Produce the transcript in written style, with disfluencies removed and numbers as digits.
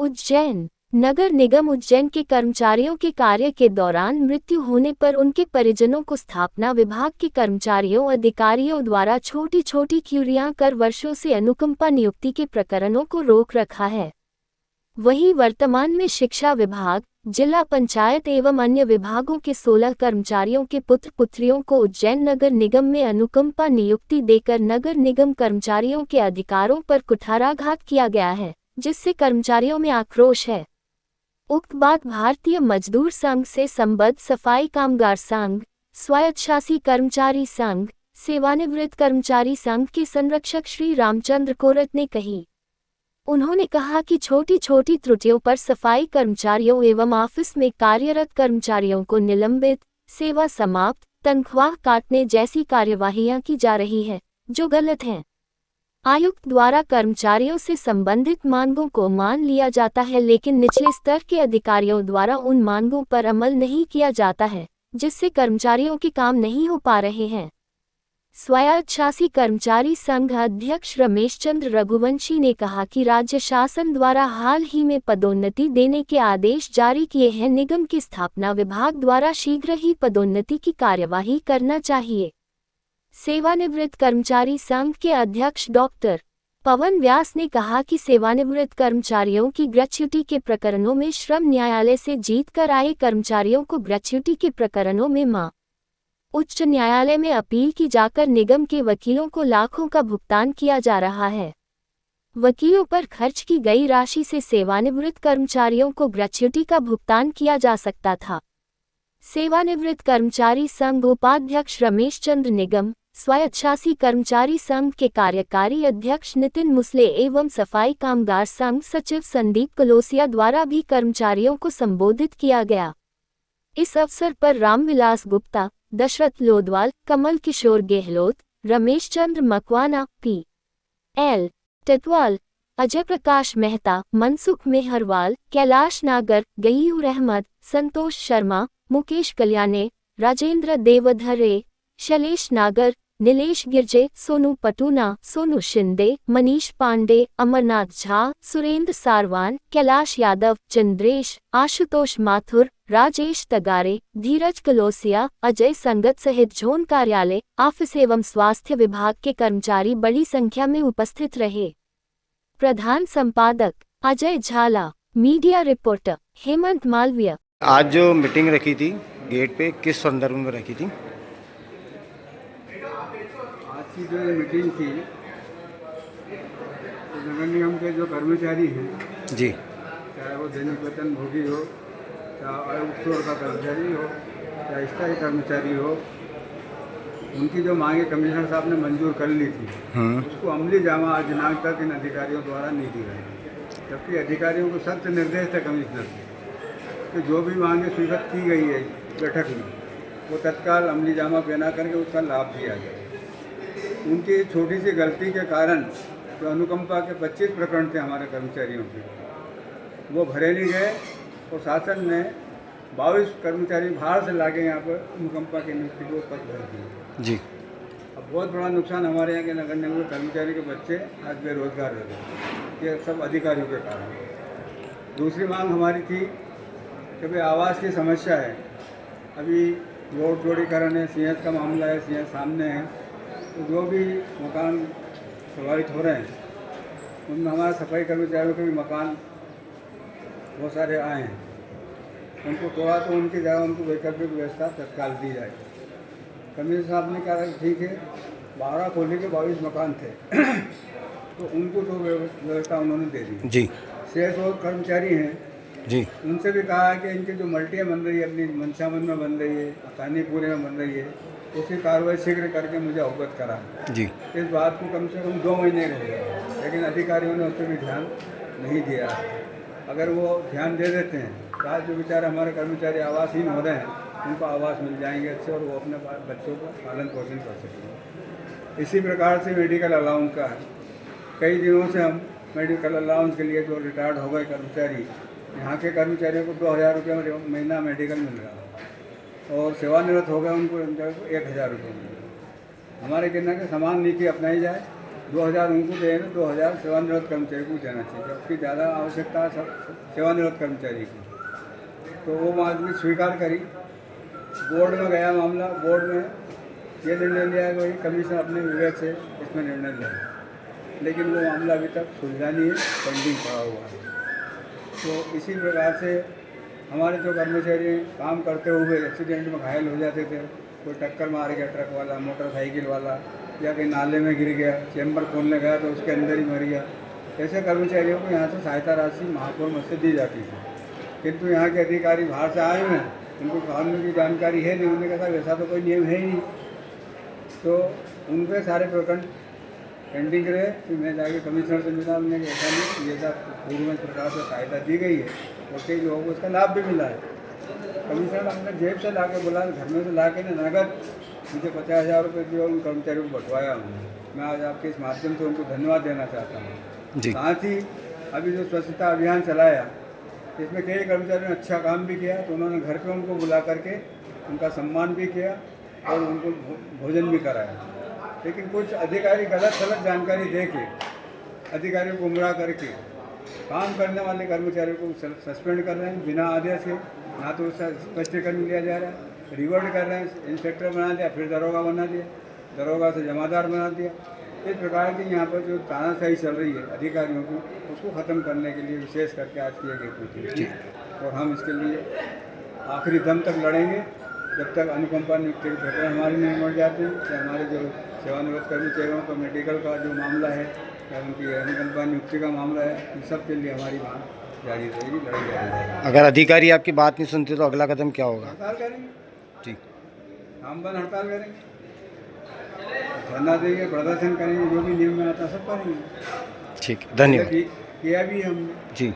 उज्जैन नगर निगम उज्जैन के कर्मचारियों के कार्य के दौरान मृत्यु होने पर उनके परिजनों को स्थापना विभाग के कर्मचारियों अधिकारियों द्वारा छोटी छोटी क्यूरियां कर वर्षों से अनुकंपा नियुक्ति के प्रकरणों को रोक रखा है। वहीं वर्तमान में शिक्षा विभाग, जिला पंचायत एवं अन्य विभागों के 16 कर्मचारियों के पुत्र पुत्रियों को उज्जैन नगर निगम में अनुकंपा नियुक्ति देकर नगर निगम कर्मचारियों के अधिकारों पर कुठाराघात किया गया है, जिससे कर्मचारियों में आक्रोश है। उक्त बात भारतीय मजदूर संघ से संबद्ध सफाई कामगार संघ, स्वायत्तशासी कर्मचारी संघ, सेवानिवृत्त कर्मचारी संघ के संरक्षक श्री रामचंद्र कोरट ने कही। उन्होंने कहा कि छोटी छोटी त्रुटियों पर सफाई कर्मचारियों एवं ऑफिस में कार्यरत कर्मचारियों को निलंबित, सेवा समाप्त, तनख्वाह काटने जैसी कार्यवाहियां की जा रही है, जो गलत हैं। आयुक्त द्वारा कर्मचारियों से संबंधित मांगों को मान लिया जाता है, लेकिन निचले स्तर के अधिकारियों द्वारा उन मांगों पर अमल नहीं किया जाता है, जिससे कर्मचारियों के काम नहीं हो पा रहे हैं। स्वायत्तशासी कर्मचारी संघ अध्यक्ष रमेश चंद्र रघुवंशी ने कहा कि राज्य शासन द्वारा हाल ही में पदोन्नति देने के आदेश जारी किए हैं। निगम की स्थापना विभाग द्वारा शीघ्र ही पदोन्नति की कार्यवाही करना चाहिए। सेवानिवृत्त कर्मचारी संघ के अध्यक्ष डॉक्टर पवन व्यास ने कहा कि सेवानिवृत्त कर्मचारियों की ग्रेच्युटी के प्रकरणों में श्रम न्यायालय से जीत कर आए कर्मचारियों को ग्रेच्युटी के प्रकरणों में उच्च न्यायालय में अपील की जाकर निगम के वकीलों को लाखों का भुगतान किया जा रहा है। वकीलों पर खर्च की गई राशि से सेवानिवृत्त कर्मचारियों को ग्रेच्युटी का भुगतान किया जा सकता था। सेवानिवृत्त कर्मचारी संघ उपाध्यक्ष रमेश चंद्र निगम, स्वायत्तशासी कर्मचारी संघ के कार्यकारी अध्यक्ष नितिन मुसले एवं सफाई कामगार संघ सचिव संदीप कलोसिया द्वारा भी कर्मचारियों को संबोधित किया गया। इस अवसर पर रामविलास गुप्ता, दशरथ लोदवाल, कमल किशोर गहलोत, रमेश चंद्र मकवाना, पी.एल. टिटवाल, अजय प्रकाश मेहता, मनसुख मेहरवाल, कैलाश नागर, गयूर अहमद, संतोष शर्मा, मुकेश कल्याणे, राजेंद्र देवधरे, शैलेश नागर, नीलेश गिरजे, सोनू पटूना, सोनू शिंदे, मनीष पांडे, अमरनाथ झा, सुरेंद्र सारवान, कैलाश यादव, चंद्रेश, आशुतोष माथुर, राजेश तगारे, धीरज कलोसिया, अजय संगत सहित जोन कार्यालय, ऑफिस एवं स्वास्थ्य विभाग के कर्मचारी बड़ी संख्या में उपस्थित रहे। प्रधान संपादक अजय झाला, मीडिया रिपोर्टर हेमंत मालवीय। आज जो मीटिंग रखी थी गेट पे, किस संदर्भ में रखी थी? आज की जो मीटिंग थी, तो नगर निगम के जो कर्मचारी हैं जी, चाहे वो दैनिक वेतन भोगी हो, चाहे आयुक्त स्टोर का कर्मचारी हो, चाहे स्थायी कर्मचारी हो, उनकी जो मांगे कमिश्नर साहब ने मंजूर कर ली थी, उसको अमली जामा आज दिनांक तक इन अधिकारियों द्वारा नहीं दी गई। जबकि अधिकारियों को सख्त निर्देश था कमिश्नर से कि जो भी मांगे स्वीकृत की गई है बैठक में, वो तत्काल अमली जामा पहना करके उसका लाभ दिया जाए। उनकी छोटी सी गलती के कारण जो अनुकंपा के 25 प्रकरण थे हमारे कर्मचारियों के, वो भरे नहीं गए और शासन ने 22 कर्मचारी बाहर से लाके यहाँ पर अनुकंपा के नियुक्ति को पद भर दिए जी। अब बहुत बड़ा नुकसान हमारे यहाँ के नगर निगम के कर्मचारी के बच्चे आज बेरोजगार रह गए, ये सब अधिकारियों के कारण। दूसरी मांग हमारी थी कि भाई आवास की समस्या है, अभी रोड चौड़ीकरण है, सीएस का मामला है, सीएस सामने है, तो जो भी मकान प्रभावित हो रहे हैं उनमें हमारे सफाई कर्मचारियों के भी मकान बहुत सारे आए हैं, उनको तोड़ा तो उनकी जगह उनको वैकल्पिक व्यवस्था तत्काल दी जाए। कमिश्नर साहब ने कहा ठीक है, 12 खोले के 22 मकान थे तो उनको तो व्यवस्था उन्होंने दे दी जी। शेष और कर्मचारी हैं जी, उनसे भी कहा है कि इनकी जो मल्टियाँ बन रही है, अपनी मनसावन में बन रही है, तानीपुरे में बन रही है, उसकी कार्रवाई शीघ्र करके मुझे अवगत करा जी। इस बात को कम से कम 2 महीने रहे, लेकिन अधिकारियों ने उस पर भी ध्यान नहीं दिया। अगर वो ध्यान दे देते हैं तो आज जो बेचारे हमारे कर्मचारी आवासहीन हो रहे हैं उनको आवास मिल जाएंगे अच्छे, और वो अपने बच्चों को पालन पोषण कर सकेंगे। इसी प्रकार से मेडिकल अलाउंस का है, कई दिनों से हम मेडिकल अलाउंस के लिए जो रिटायर्ड हो गए कर्मचारी, यहाँ के कर्मचारियों को 2000 रुपये महीना मेडिकल मिल रहा है और सेवानिवृत्त हो गए उनको 1000 रुपये मिल रहा है। हमारे कहना कि समान नीति अपनाई जाए 2000 उनको दें ना, 2000 सेवानिवृत्त कर्मचारी को देना चाहिए, जबकि ज़्यादा आवश्यकता है सेवानिवृत्त कर्मचारी की। तो वो बात भी स्वीकार करी। बोर्ड में गया मामला, बोर्ड में ये निर्णय लिया कि भाई कमीशन अपने विवेक से इसमें निर्णय लिया, लेकिन वो मामला अभी तक सुलझा नहीं है, पेंडिंग पड़ा हुआ है। तो इसी प्रकार से हमारे जो कर्मचारी काम करते हुए एक्सीडेंट में घायल हो जाते थे, कोई टक्कर मार गया ट्रक वाला, मोटरसाइकिल वाला, या कहीं नाले में गिर गया, चैम्बर खोलने गया तो उसके अंदर ही मर गया, ऐसे कर्मचारियों को यहाँ से सहायता राशि महापौर मद से दी जाती थी। किंतु यहाँ के अधिकारी बाहर से आए हुए हैं, उनको कानून की जानकारी है नहीं, उन्होंने कहा वैसा तो कोई नियम है ही नहीं। तो उन पर सारे प्रकरण पेंडिंग रहे। फिर मैं जाके कमिश्नर से मिला, हमने कहा ऐसा नहीं, ये सब पूर्व प्रकार से सहायता दी गई है और कई लोगों को इसका लाभ भी मिला है। कमिश्नर अपने जेब से ला के बोला, घर में से ला के नगद मुझे 50,000 रुपये दिए और उन कर्मचारियों को बंटवाया उन्होंने। मैं आज आपके इस माध्यम से उनको धन्यवाद देना चाहता हूँ। साथ ही अभी जो स्वच्छता अभियान चलाया, इसमें कई कर्मचारियों ने अच्छा काम भी किया, तो उन्होंने घर पे उनको बुला करके उनका सम्मान भी किया और उनको भोजन भी कराया। लेकिन कुछ अधिकारी गलत जानकारी दे के, अधिकारियों को गुमराह करके काम करने वाले कर्मचारियों को सस्पेंड कर रहे हैं बिना आदेश के। ना तो उसका स्पष्टीकरण लिया जा रहा है, रिवर्ट कर रहे हैं, इंस्पेक्टर बना दिया, फिर दरोगा बना दिया, दरोगा से जमादार बना दिया। इस प्रकार की यहाँ पर जो तानाशाही चल रही है अधिकारियों की, उसको ख़त्म करने के लिए विशेष करके आज की एक मीटिंग है और हम इसके लिए आखिरी दम तक लड़ेंगे जब तक अनुकंपा नियुक्ति के प्रकरण हमारे नहीं बढ़ जाते हैं, या हमारे जो सेवानिवृत्त कर्मचारियों का मेडिकल का जो मामला है या उनकी अनुकंपा नियुक्ति का मामला है, इन सब के लिए हमारी मांग जारी रहेगी, लड़ाई जारी रहेगी। अगर अधिकारी आपकी बात नहीं सुनते तो अगला कदम क्या होगा? हड़ताल करेंगे, ठीक, काम बंद हड़ताल करेंगे, धरना देंगे, प्रदर्शन करेंगे, जो भी नियम में आता सब करेंगे। ठीक, धन्यवाद किया भी हमने। जी।